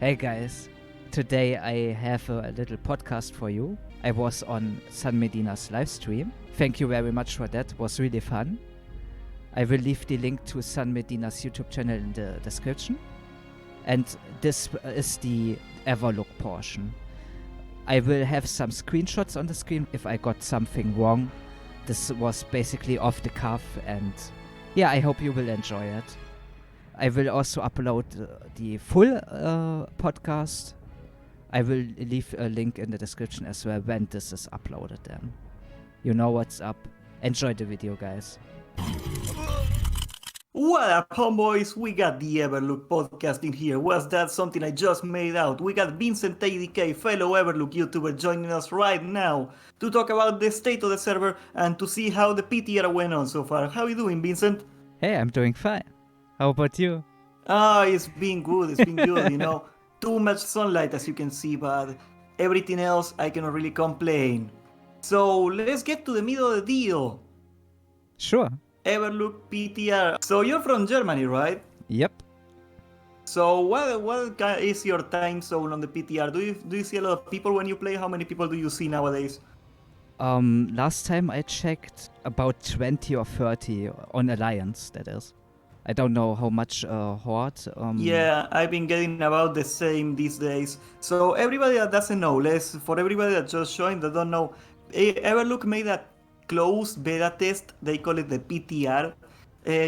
Hey guys, today I have a little podcast for you. I was on Sanmedinas live stream. Thank you very much for that, it was really fun. I will leave the link to Sanmedinas YouTube channel in the description. And this is the Everlook portion. I will have some screenshots on the screen if I got something wrong. This was basically off the cuff and yeah, I hope you will enjoy it. I will also upload the full podcast. I will leave a link in the description as well when this is uploaded then. You know what's up. Enjoy the video, guys. What up, homeboys? We got the Everlook Podcast in here. Was that something I just made out? We got Vincent ADK, fellow Everlook YouTuber, joining us right now to talk about the state of the server and to see how the PTR went on so far. How you doing, Vincent? Hey, I'm doing fine. How about you? It's been good, you know. Too much sunlight as you can see, but everything else I cannot really complain. So let's get to the middle of the deal. Sure. Everlook PTR. So you're from Germany, right? Yep. So what is your time zone on the PTR? Do you see a lot of people when you play? How many people do you see nowadays? Last time I checked about 20 or 30 on Alliance, that is. I don't know how much Horde. Yeah, I've been getting about the same these days. So everybody that doesn't know, for everybody that just joined that don't know, Everlook made a closed beta test. They call it the PTR.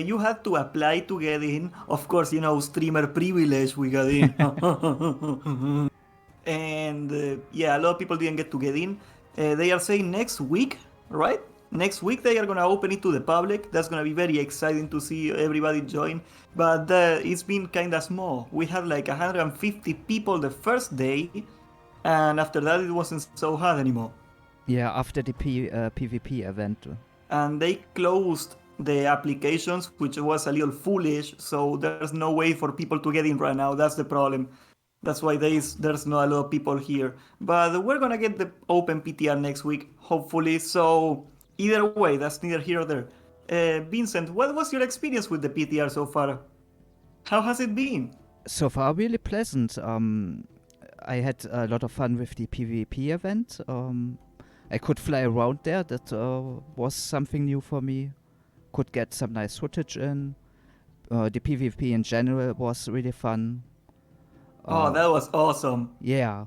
You had to apply to get in. Of course, you know, streamer privilege, we got in. And yeah, a lot of people didn't get to get in. They are saying next week, right? Next week they are going to open it to the public. That's going to be very exciting to see everybody join. But it's been kind of small. We had like 150 people the first day. And after that it wasn't so hard anymore. Yeah, after the PvP event. And they closed the applications, which was a little foolish. So there's no way for people to get in right now. That's the problem. That's why there's not a lot of people here. But we're going to get the open PTR next week, hopefully. So either way, that's neither here or there. Vincent, what was your experience with the PTR so far? How has it been? So far, really pleasant. I had a lot of fun with the PvP event. I could fly around there. That was something new for me. Could get some nice footage in. The PvP in general was really fun. That was awesome. Yeah.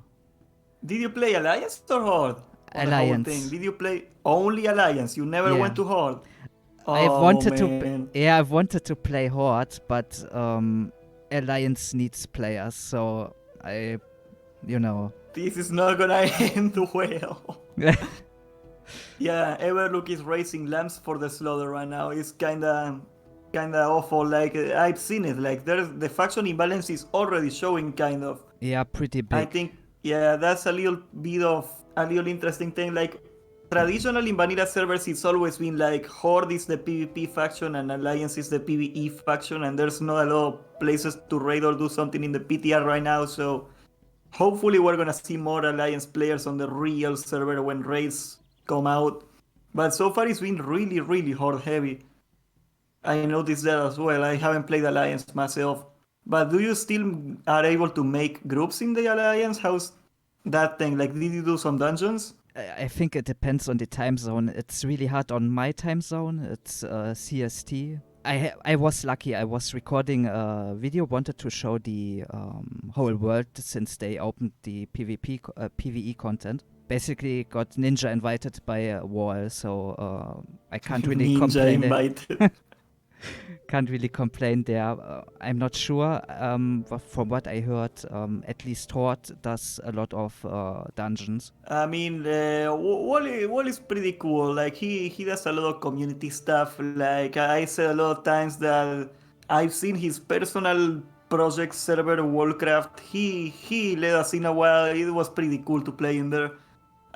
Did you play Alliance or Horde? Alliance. Did you play only Alliance? You never went to Horde? I wanted to play Horde, but Alliance needs players, so This is not gonna end well. Yeah, Everlook is raising lambs for the slaughter right now. It's kinda awful. Like I've seen it. Like the faction imbalance is already showing kind of. Yeah, pretty big. I think that's a little interesting thing. Like traditionally in vanilla servers, it's always been like Horde is the PvP faction and Alliance is the PvE faction, and there's not a lot of places to raid or do something in the PTR right now. So hopefully we're gonna see more Alliance players on the real server when raids come out. But so far it's been really, really Horde heavy. I noticed that as well. I haven't played Alliance myself. But do you still are able to make groups in the Alliance? How's that thing? Like, did you do some dungeons? I think it depends on the time zone. It's really hard on my time zone. It's CST. I was lucky. I was recording a video, wanted to show the whole world since they opened the PvE content. Basically got Ninja invited by a wall, so I can't really Ninja complain. Invited. Can't really complain there. I'm not sure. From what I heard, at least Horde does a lot of dungeons. I mean, Wall is pretty cool. Like he does a lot of community stuff. Like I said a lot of times that I've seen his personal project server Warcraft. He let us in a while. It was pretty cool to play in there.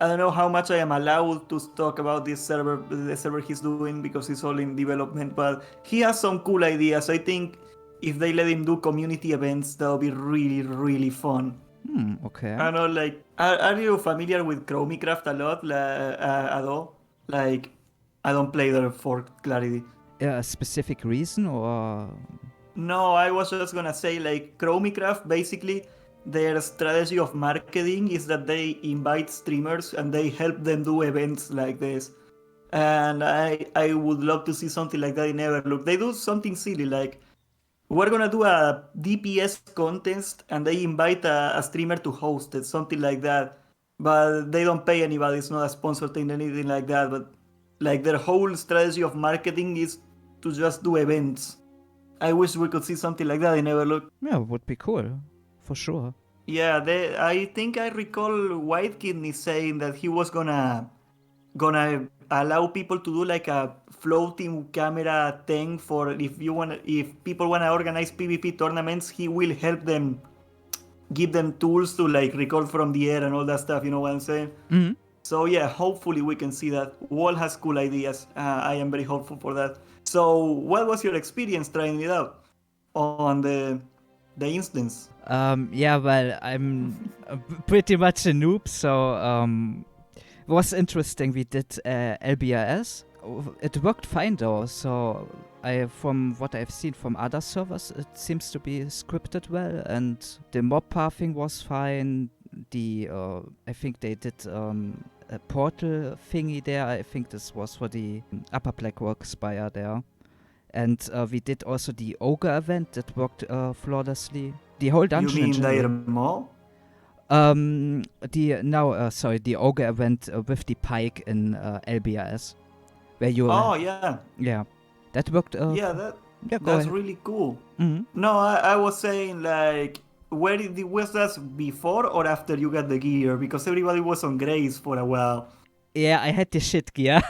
I don't know how much I am allowed to talk about the server he's doing because it's all in development, but he has some cool ideas. I think if they let him do community events, that'll be really, really fun. Okay. I don't know, like, are you familiar with Chromicraft a lot, at all? Like, I don't play there for clarity. A specific reason or? No, I was just gonna say, like, Chromicraft basically their strategy of marketing is that they invite streamers and they help them do events like this. And I would love to see something like that in Everlook. They do something silly like we're gonna do a DPS contest and they invite a streamer to host it, something like that. But they don't pay anybody, it's not a sponsor thing, anything like that. But like their whole strategy of marketing is to just do events. I wish we could see something like that in Everlook. Yeah, would be cool, for sure. Yeah, I think I recall White Kidney saying that he was gonna allow people to do like a floating camera thing for if people wanna organize PvP tournaments, he will help them, give them tools to like record from the air and all that stuff. You know what I'm saying? Mm-hmm. So yeah, hopefully we can see that. Wall has cool ideas. I am very hopeful for that. So what was your experience trying it out on the instance? Yeah, well, I'm pretty much a noob, so it was interesting. We did LBRS. It worked fine though, so from what I've seen from other servers, it seems to be scripted well, and the mob pathing was fine. I think they did a portal thingy there. I think this was for the Upper Blackrock Spire there. And we did also the Ogre event that worked flawlessly. The whole dungeon. You mean their mob? The Ogre event with the pike in LBRS. Where you... Oh, yeah. Yeah. That worked... that's really cool. Mm-hmm. No, I was saying like... was that before or after you got the gear? Because everybody was on Grace for a while. Yeah, I had the shit gear.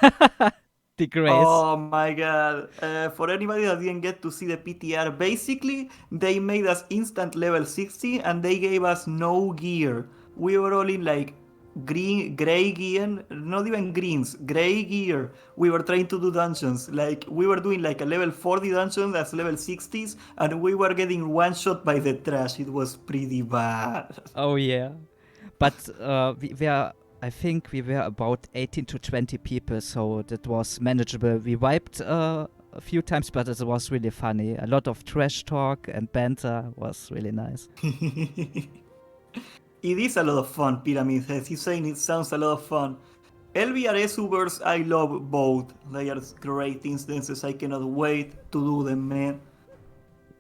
The Grace. Oh my god. For anybody that didn't get to see the PTR, basically they made us instant level 60 and they gave us no gear. We were all in like gray gear, not even greens, gray gear. We were trying to do dungeons. Like we were doing like a level 40 dungeon that's level 60s and we were getting one shot by the trash. It was pretty bad. Oh yeah. But I think we were about 18 to 20 people, so that was manageable. We wiped a few times, but it was really funny. A lot of trash talk and banter was really nice. It is a lot of fun, Pyramid Head. He's saying it sounds a lot of fun. LVRS Ubers, I love both. They are great instances. I cannot wait to do them, man.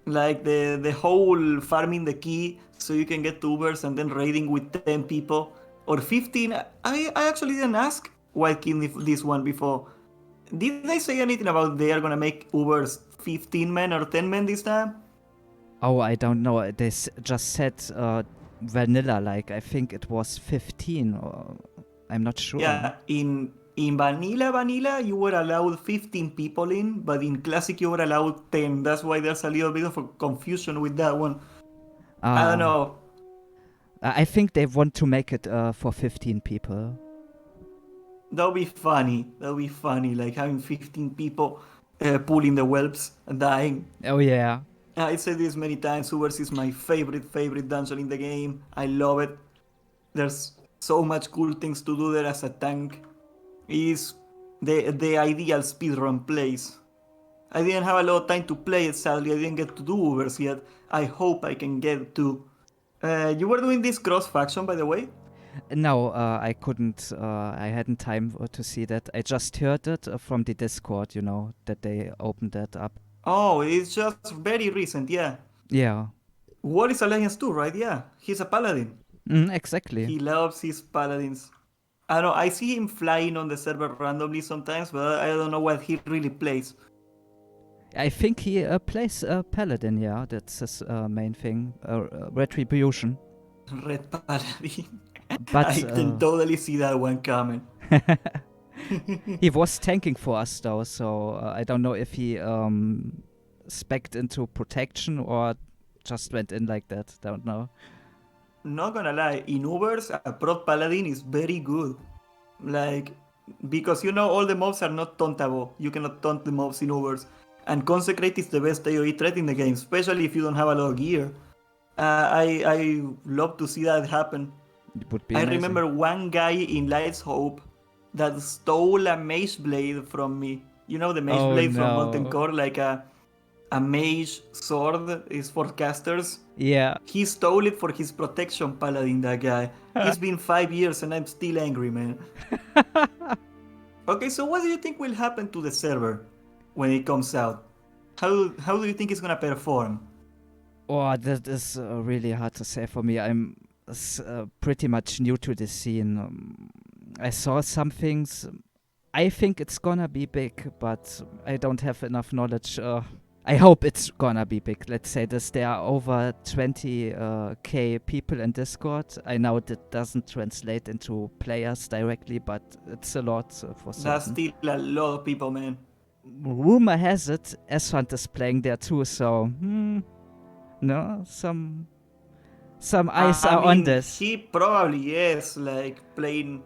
Like the whole farming the key so you can get to Ubers and then raiding with 10 people. Or 15. I actually didn't ask White Kidney this one before. Did they say anything about they are gonna make Ubers 15 men or 10 men this time? Oh, I don't know. They just said vanilla, like I think it was 15 or I'm not sure. Yeah, in vanilla you were allowed 15 people in, but in classic you were allowed 10. That's why there's a little bit of a confusion with that one. I don't know. I think they want to make it for 15 people. That'll be funny. Like having 15 people pulling the whelps and dying. Oh yeah. I said this many times. Ubers is my favorite dungeon in the game. I love it. There's so much cool things to do there as a tank. It is the ideal speedrun place. I didn't have a lot of time to play it, sadly. I didn't get to do Ubers yet. I hope I can get to. You were doing this cross-faction, by the way? No, I couldn't. I hadn't time to see that. I just heard it from the Discord, that they opened that up. Oh, it's just very recent, yeah. Yeah. War is Alliance 2, right? Yeah. He's a paladin. Exactly. He loves his paladins. I don't know, I see him flying on the server randomly sometimes, but I don't know what he really plays. I think he plays Paladin, yeah. That's his main thing. Retribution. Red Paladin. But I can totally see that one coming. He was tanking for us, though, so I don't know if he specced into protection or just went in like that. Don't know. Not gonna lie, in Ubers, a Prot Paladin is very good. Like, because all the mobs are not tauntable. You cannot taunt the mobs in Ubers. And Consecrate is the best AoE threat in the game, especially if you don't have a lot of gear. I love to see that happen. It would be amazing. Remember one guy in Light's Hope that stole a Mage Blade from me. You know the Mage Blade from Molten Core? Like a a mage sword is for casters. Yeah. He stole it for his protection paladin, that guy. It's been 5 years and I'm still angry, man. Okay, so what do you think will happen to the server when it comes out? How do you think it's gonna perform? Oh, that is really hard to say for me. I'm pretty much new to the scene. I saw some things. I think it's gonna be big, but I don't have enough knowledge. I hope it's gonna be big. Let's say this. There are over 20k people in Discord. I know that doesn't translate into players directly, but it's a lot for certain. That's still a lot of people, man. Rumor has it, Esfand is playing there too, so no, some eyes are on this. He probably is like playing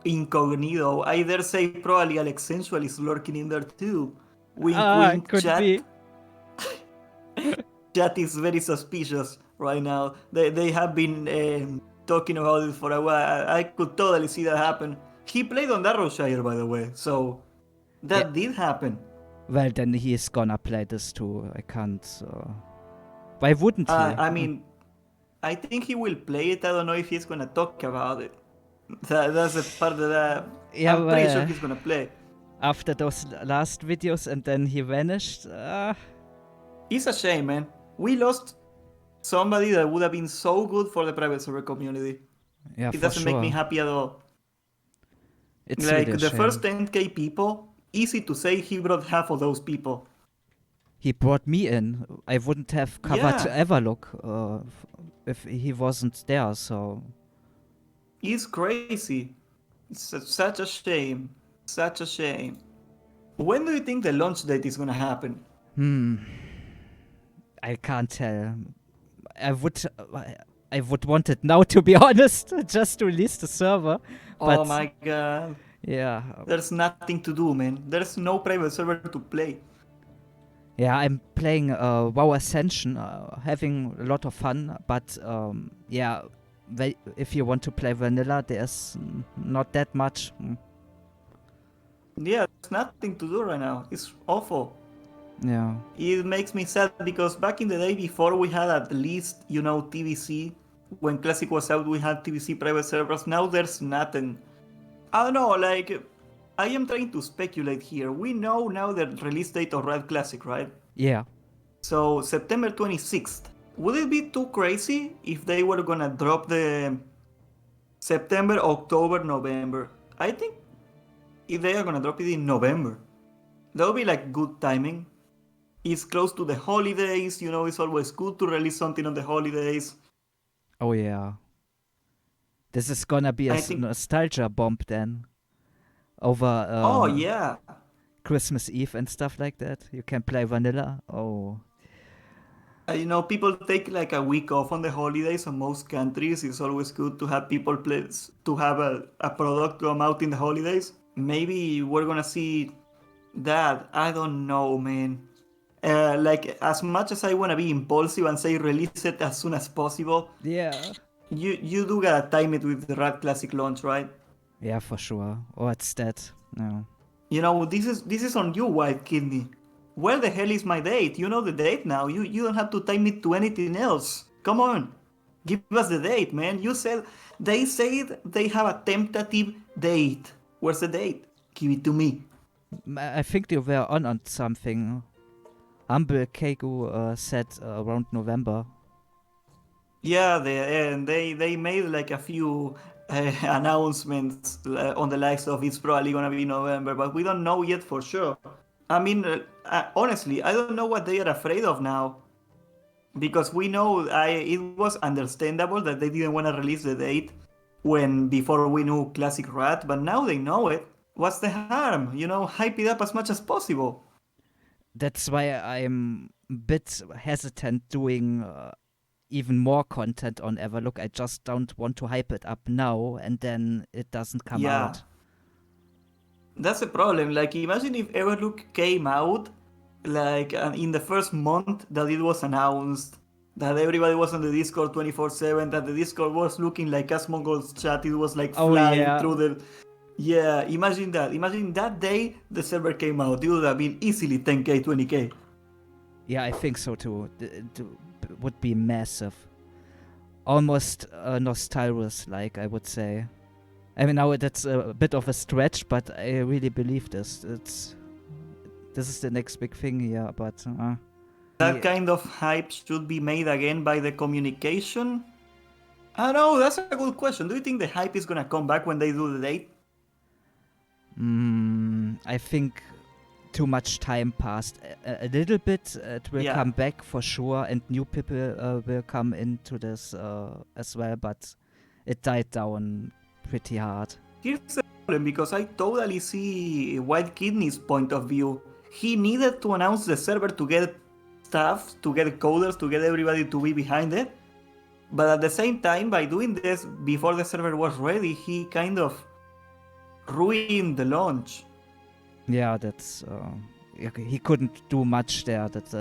incognito. I dare say probably Alex Sensual is lurking in there too. Wink, wink, could chat. be. Chat is very suspicious right now. They have been talking about it for a while. I could totally see that happen. He played on Darrowshire, by the way, so that did happen. Well, then he is gonna play this too. I can't. Why wouldn't he? I mean, I think he will play it. I don't know if he's gonna talk about it. That's a part that I'm pretty sure he's gonna play. After those last videos and then he vanished. It's a shame, man. We lost somebody that would have been so good for the private server community. Yeah, It doesn't make me happy at all. It's like really the shame. first 10k people, easy to say he brought half of those people. He brought me in. I wouldn't have covered Everlook if he wasn't there, so... It's crazy. It's such a shame. Such a shame. When do you think the launch date is gonna happen? I can't tell. I would want it now, to be honest, just to release the server. But oh my god. Yeah. There's nothing to do, man. There's no private server to play. Yeah, I'm playing WoW Ascension, having a lot of fun, but yeah, if you want to play vanilla, there's not that much. Yeah, there's nothing to do right now. It's awful. Yeah. It makes me sad because back in the day before we had at least, TVC. When Classic was out, we had TVC private servers. Now there's nothing. I don't know, like... I am trying to speculate here. We know now the release date of Red Classic, right? Yeah. So, September 26th. Would it be too crazy if they were gonna drop the September, October, November? I think if they are gonna drop it in November, that would be like good timing. It's close to the holidays, it's always good to release something on the holidays. Oh yeah. This is gonna be a nostalgia bomb then. Over oh yeah, Christmas Eve and stuff like that. You can play vanilla. Oh. People take like a week off on the holidays in most countries. It's always good to have people play, to have a product come out in the holidays. Maybe we're gonna see that. I don't know, man. Like as much as I wanna be impulsive and say release it as soon as possible. Yeah. You do gotta time it with the Red Classic launch, right? Yeah, for sure. Or it's that. No. This is on you, White Kidney. Where the hell is my date? You know the date now. You don't have to time it to anything else. Come on. Give us the date, man. They said they have a tentative date. Where's the date? Give it to me. I think they were on something. Humble Kegu said around November. Yeah, they made like a few announcements on the likes of it's probably gonna be November, but we don't know yet for sure. I mean, honestly, I don't know what they are afraid of now, because we know it was understandable that they didn't want to release the date before we knew Classic Rat, but now they know it. What's the harm? Hype it up as much as possible. That's why I'm a bit hesitant doing even more content on Everlook. I just don't want to hype it up now and then it doesn't come out. That's a problem. Like, imagine if Everlook came out like in the first month that it was announced, that everybody was on the Discord 24/7, that the Discord was looking like Asmongold's chat. It was like flying through the... Yeah, imagine that. Imagine that day the server came out. It would have been easily 10k, 20k. Yeah, I think so too. Would be massive. Almost nostalgic, I would say. I mean, now that's a bit of a stretch, but I really believe this. This is the next big thing here, but that kind of hype should be made again by the communication. I don't know, that's a good question. Do you think the hype is gonna come back when they do the date? I think too much time passed. A little bit, it will come back for sure, and new people will come into this as well, but it died down pretty hard. Here's the problem, because I totally see White Kidney's point of view. He needed to announce the server to get staff, to get coders, to get everybody to be behind it. But at the same time, by doing this before the server was ready, he kind of ruined the launch. Yeah, that's he couldn't do much there. That,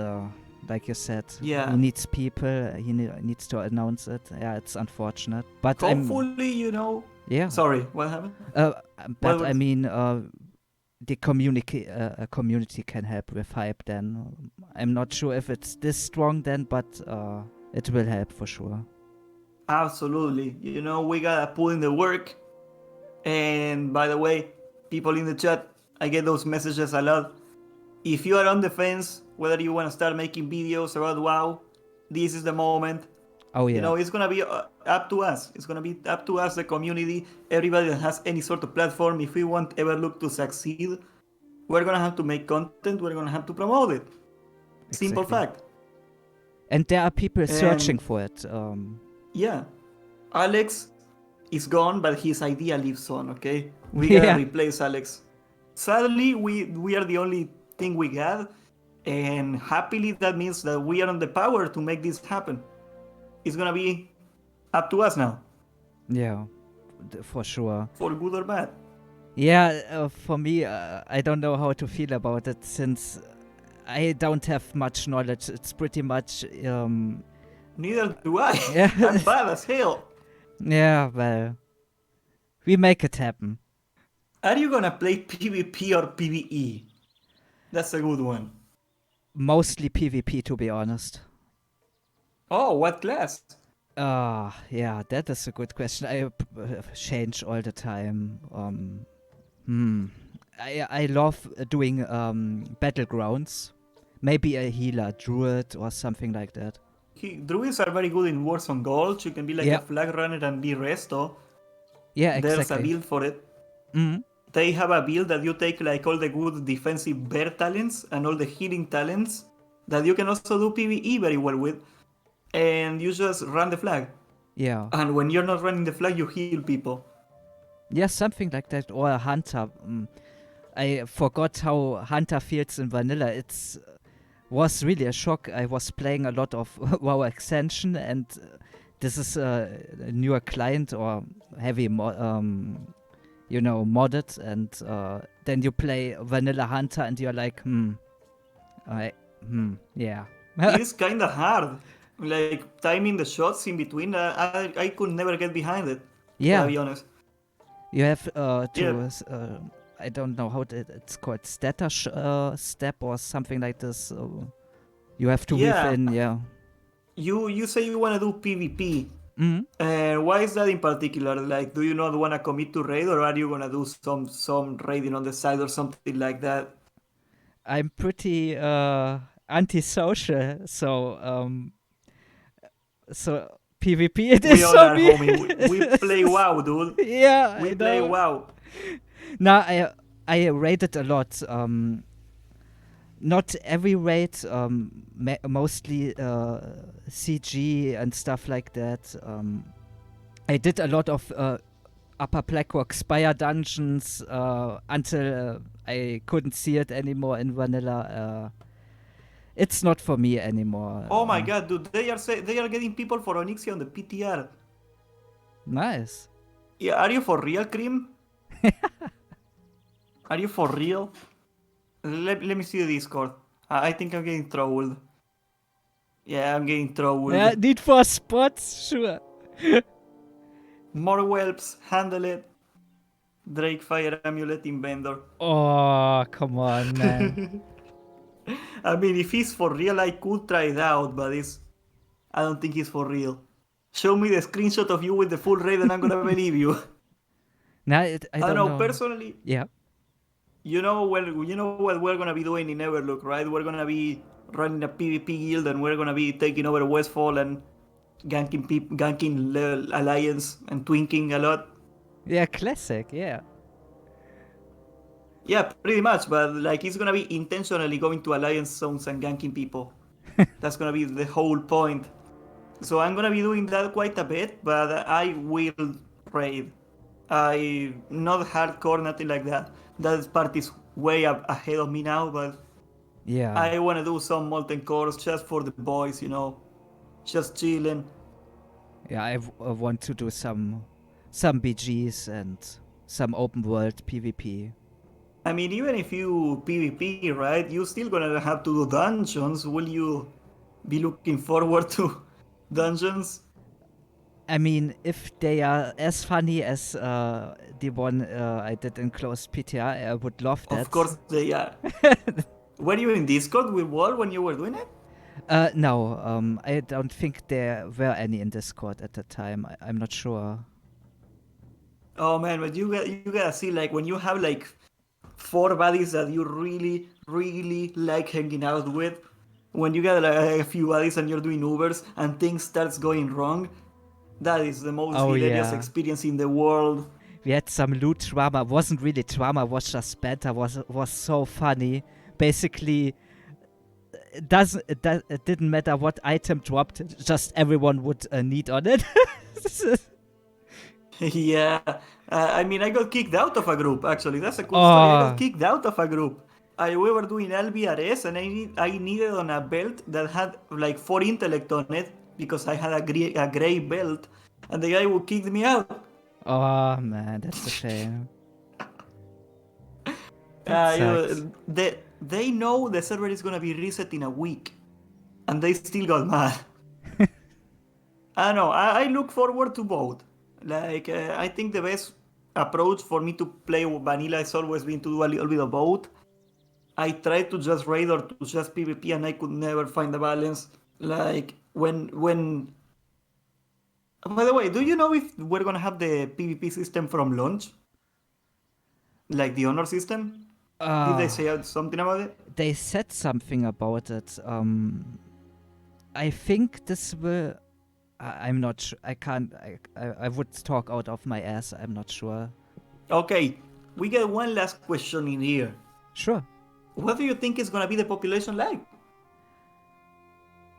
like you said, he needs people. He needs to announce it. Yeah, it's unfortunate. But hopefully, Yeah. Sorry, what happened? But I mean, the community can help with hype. Then I'm not sure if it's this strong then, but it will help for sure. Absolutely. We gotta put in the work. And by the way, people in the chat, I get those messages a lot. If you are on the fence, whether you want to start making videos about WoW, this is the moment. Oh yeah. It's gonna be up to us. It's gonna be up to us, the community, everybody that has any sort of platform. If we want Everlook to succeed, we're gonna have to make content. We're gonna have to promote it. Exactly. Simple fact. And there are people searching for it. Yeah, Alex is gone, but his idea lives on. Okay, we gotta replace Alex. Sadly, we are the only thing we got, and happily that means that we are on the power to make this happen. It's gonna be up to us now. Yeah, for sure. For good or bad. Yeah, for me, I don't know how to feel about it since I don't have much knowledge. It's pretty much... Neither do I. Yeah. I'm bad as hell. Yeah, well, we make it happen. Are you gonna play PvP or PvE? That's a good one. Mostly PvP, to be honest. Oh, what class? Yeah, that is a good question. I change all the time. I love doing battlegrounds. Maybe a healer, druid, or something like that. Druids are very good in Warzone Gold. You can be like a flag runner and be resto. Yeah, exactly. There's a build for it. Mm-hmm. They have a build that you take like all the good defensive bear talents and all the healing talents that you can also do PvE very well with. And you just run the flag. Yeah. And when you're not running the flag, you heal people. Yeah, something like that. Or a hunter. I forgot how hunter feels in vanilla. It was really a shock. I was playing a lot of WoW Extension, and this is a newer client or heavy modded, and then you play vanilla hunter, and you're like, yeah. It's kind of hard. Like timing the shots in between, I could never get behind it. Yeah. To be honest. You have to. I don't know how it's called, status step or something like this. You have to whip in, You say you want to do PvP. Mm-hmm. Why is that in particular? Like, do you not want to commit to raid, or are you gonna do some raiding on the side or something like that? I'm pretty antisocial, so PvP it is for me. Homie. We play WoW, dude. Yeah, we play WoW. Now I raided a lot. Not every raid, mostly CG and stuff like that. I did a lot of Upper Blackrock Spire dungeons until I couldn't see it anymore in vanilla. It's not for me anymore. Oh my god, dude! They are getting people for Onyxia on the PTR. Nice. Yeah, are you for real, Cream? Are you for real? Let me see the Discord. I think I'm getting trolled. Yeah, I'm getting trolled. Yeah, need for spots, sure. More whelps, handle it. Drake Fire Amulet in vendor. Oh, come on, man. I mean, if he's for real, I could try it out, but I don't think he's for real. Show me the screenshot of you with the full raid and I'm gonna believe you. No, I I don't don't know, know. personally, Yeah. you know what we're gonna be doing in Everlook, right? We're gonna be running a PvP guild and we're gonna be taking over Westfall and ganking Alliance and twinking a lot. Yeah, classic. Yeah. Yeah, pretty much, but like it's gonna be intentionally going to Alliance zones and ganking people. That's gonna be the whole point. So I'm gonna be doing that quite a bit, but I will raid. I not hardcore, nothing like that. That part is way up ahead of me now, but Yeah. I wanna do some molten cores just for the boys, just chilling. Yeah, I want to do some BGs and some open world PvP. I mean, even if you PvP, right, you still gonna have to do dungeons. Will you be looking forward to dungeons? I mean, if they are as funny as the one I did in closed PTR, I would love that. Of course they are. Were you in Discord with Wall when you were doing it? No, I don't think there were any in Discord at the time. I'm not sure. Oh man, but you gotta see, like, when you have like 4 buddies that you really really like hanging out with, when you get like a few buddies and you're doing Ubers and things starts going wrong, that is the most Oh, hilarious yeah. experience in the world. We had some loot drama. Wasn't really drama. Was just banter. Was so funny. Basically, it didn't matter what item dropped. Just everyone would need on it. Yeah, I mean, I got kicked out of a group. Actually, that's a cool story. I got Oh, kicked out of a group. We were doing LBRS, and I needed on a belt that had like 4 intellect on it because I had a gray belt, and the guy who kicked me out. oh man, that's a shame. That Uh, sucks. they know the server is gonna be reset in a week, and they still got mad. I don't know. I look forward to both. Like, I think the best approach for me to play vanilla has always been to do a little bit of both. I tried to just raid or to just PvP, and I could never find the balance. Like when. By the way, do you know if we're gonna have the PvP system from launch, like the honor system? Did they Uh, say something about it? they said something about it. I think this will. I'm not sure. I can't. I would talk out of my ass. I'm not sure. Okay, we get one last question in here. Sure. What do you think is gonna be the population like?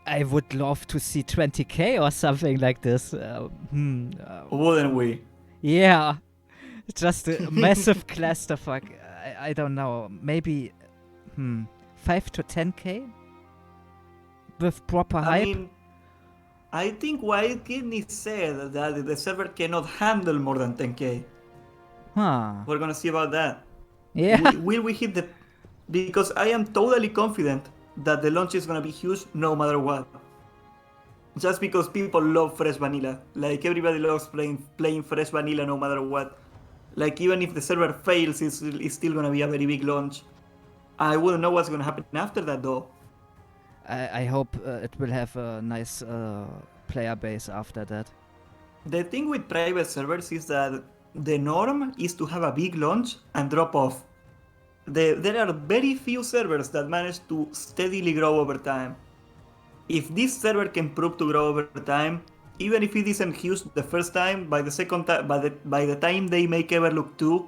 I would love to see 20k or something like this. Wouldn't we? Yeah. Just a massive clusterfuck. I don't know. Maybe 5 to 10k? With proper I hype? mean, I think Wild Kidney said that the server cannot handle more than 10k. Huh. We're gonna see about that. Yeah. Will we hit the... Because I am totally confident that the launch is gonna be huge no matter what. Just because people love fresh vanilla. Like, everybody loves playing fresh vanilla no matter what. Like, even if the server fails, it's still gonna be a very big launch. I wouldn't know what's gonna happen after that though. I hope it will have a nice player base after that. The thing with private servers is that the norm is to have a big launch and drop off. There are very few servers that manage to steadily grow over time. If this server can prove to grow over time, even if it isn't huge the first time, by the second time, by the time they make Everlook 2,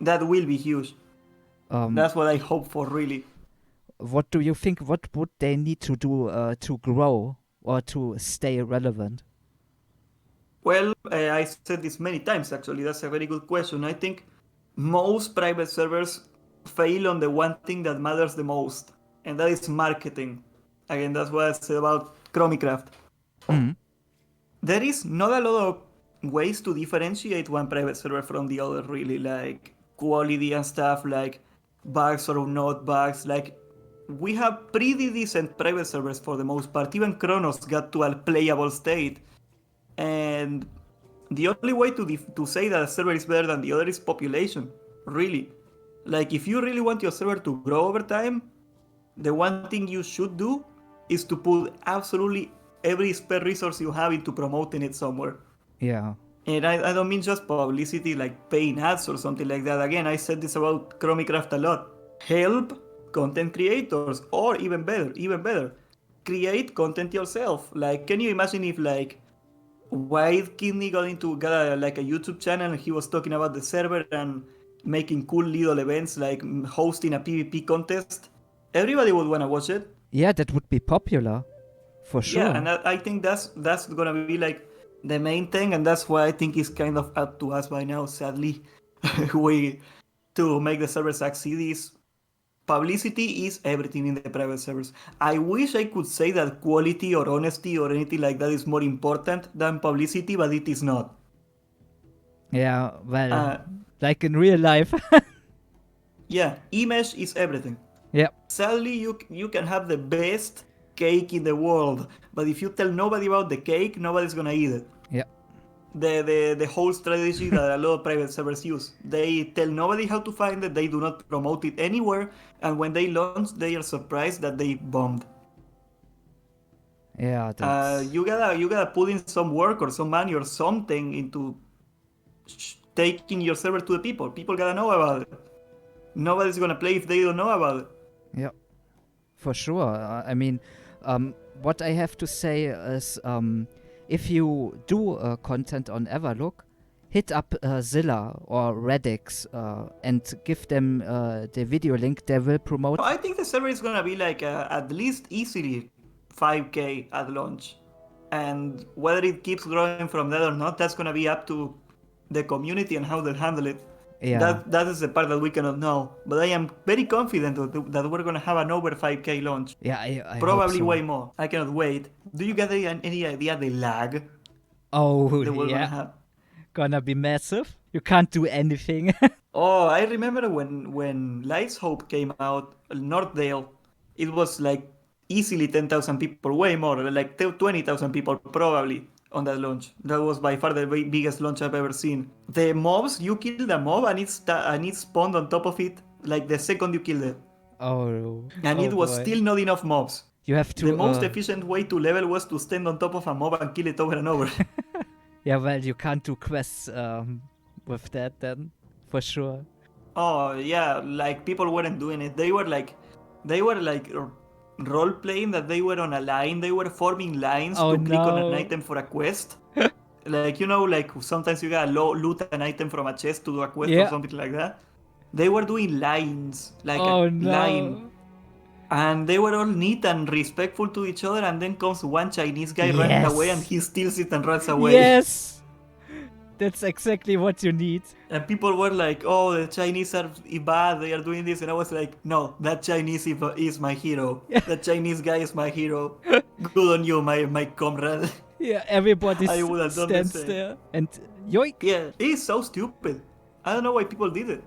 that will be huge. That's what I hope for, really. What do you think? What would they need to do to grow or to stay relevant? Well, I said this many times actually. That's a very good question. I think most private servers fail on the one thing that matters the most, and that is marketing. Again, that's what I said about Chromicraft. Mhm. There is not a lot of ways to differentiate one private server from the other, really, like quality and stuff, like bugs or not bugs. Like, we have pretty decent private servers for the most part. Even Chronos got to a playable state. And the only way to say that a server is better than the other is population, really. Like, if you really want your server to grow over time, the one thing you should do is to put absolutely every spare resource you have into promoting it somewhere. Yeah. And I don't mean just publicity like paying ads or something like that. Again, I said this about Chromicraft a lot. Help content creators, or even better, create content yourself. Like, can you imagine if like White Kidney got a YouTube channel and he was talking about the server and making cool little events like hosting a PvP contest? Everybody would want to watch it. Yeah, that would be popular. For sure. Yeah, and I think that's gonna be like the main thing, and that's why I think it's kind of up to us by now, sadly. To make the server succeed is publicity is everything in the private servers. I wish I could say that quality or honesty or anything like that is more important than publicity, but it is not. Yeah, well, like in real life. Yeah, image is everything. Yeah. Sadly, you can have the best cake in the world, but if you tell nobody about the cake, nobody's gonna eat it. Yeah. The whole strategy that a lot of private servers use. They tell nobody how to find it, they do not promote it anywhere, and when they launch, they are surprised that they bombed. Yeah, that's... You gotta put in some work or some money or something into taking your server to the people. People gotta know about it. Nobody's gonna play if they don't know about it. Yeah, for sure. I mean, what I have to say is, if you do content on Everlook, hit up Zilla or Radix and give them the video link. They will promote. I think the server is gonna be like at least easily 5K at launch, and whether it keeps growing from that or not, that's gonna be up to the community and how they'll handle it. Yeah. That is the part that we cannot know, but I am very confident that we're gonna have an over 5K launch. Yeah, I probably hope so. way more. I cannot wait. Do you get any idea the lag? Oh, that we're yeah. gonna have? Gonna be massive. You can't do anything. Oh, I remember when Lights Hope came out, Northdale, it was like easily 10,000 people, way more, like 20,000 people probably on that launch. That was by far the biggest launch I've ever seen. The mobs, you killed a mob and it spawned on top of it like the second you killed it. Oh. And it was boy. still not enough mobs. You have to. The most efficient way to level was to stand on top of a mob and kill it over and over. Yeah, well, you can't do quests with that then, for sure. Oh yeah, like people weren't doing it. They were like role playing that they were on a line. They were forming lines to click on an item for a quest. Like, you know, like sometimes you gotta loot an item from a chest to do a quest or something like that. They were doing lines, like line. And they were all neat and respectful to each other, and then comes one Chinese guy running away and he steals it and runs away. Yes! That's exactly what you need. And people were like, oh, the Chinese are bad, they are doing this. And I was like, no, that Chinese is my hero. That Chinese guy is my hero. Good on you, my comrade. Yeah, everybody stands there. And yoink! Yeah, it's so stupid. I don't know why people did it.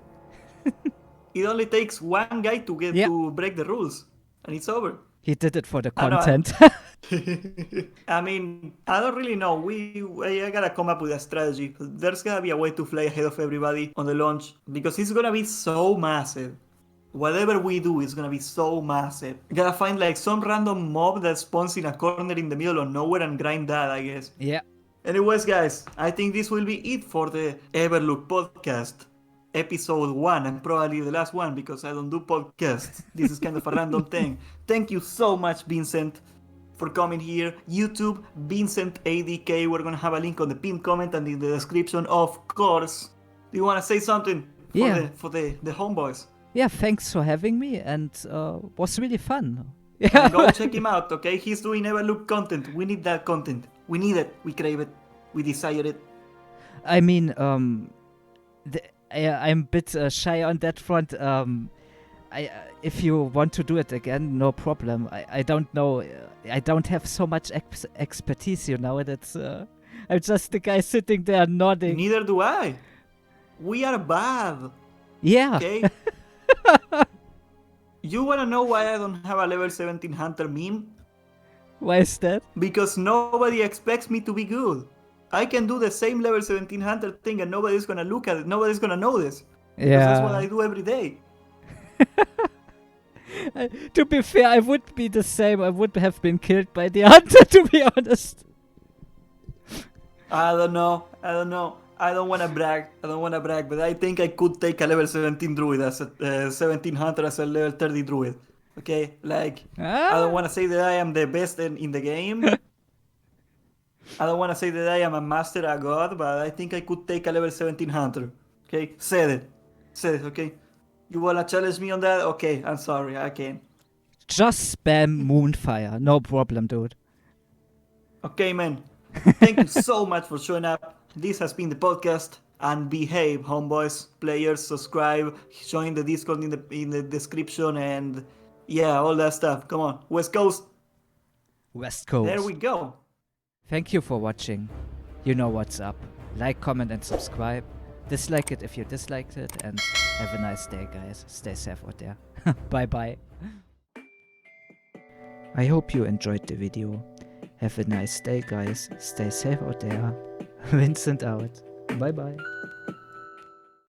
It only takes one guy to to break the rules, and it's over. He did it for the content. I mean, I don't really know. I gotta come up with a strategy. There's gotta be a way to fly ahead of everybody on the launch, because it's gonna be so massive. Whatever we do is gonna be so massive. Gotta find like some random mob that spawns in a corner in the middle of nowhere and grind that, I guess. Yeah. Anyways, guys, I think this will be it for the Everlook Podcast. Episode 1, and probably the last one because I don't do podcasts. This is kind of a random thing. Thank you so much, Vincent, for coming here. YouTube, Vincent ADK. We're gonna have a link on the pinned comment and in the description, of course. Do you want to say something for the homeboys? Yeah, thanks for having me, and was really fun. Yeah. Go check him out, okay? He's doing Everlook content. We need that content. We need it. We crave it. We desire it. I mean, I'm a bit shy on that front. If you want to do it again, no problem. I don't know. I don't have so much expertise, you know. That's I'm just the guy sitting there nodding. Neither do I. We are bad. Yeah. Okay. You wanna know why I don't have a level 17 hunter meme? Why is that? Because nobody expects me to be good. I can do the same level 17 hunter thing and nobody's gonna look at it. Nobody's gonna know this. Yeah. That's what I do every day. To be fair, I would be the same. I would have been killed by the hunter, to be honest. I don't know. I don't want to brag, but I think I could take a level 17 druid as a 17 hunter as a level 30 druid. Okay, like I don't want to say that I am the best in the game. I don't want to say that I am a master, a god, but I think I could take a level 17 hunter. Okay, said it. Okay, you wanna challenge me on that? Okay, I'm sorry, I can't. Just spam Moonfire. No problem, dude. Okay, man. Thank you so much for showing up. This has been the podcast. And behave, homeboys, players. Subscribe, join the Discord in the description, and yeah, all that stuff. Come on, West Coast. West Coast. There we go. Thank you for watching. You know what's up. Like, comment, and subscribe. Dislike it if you disliked it, and have a nice day, guys. Stay safe out there. Bye bye. I hope you enjoyed the video. Have a nice day, guys. Stay safe out there. Vincent out. Bye bye.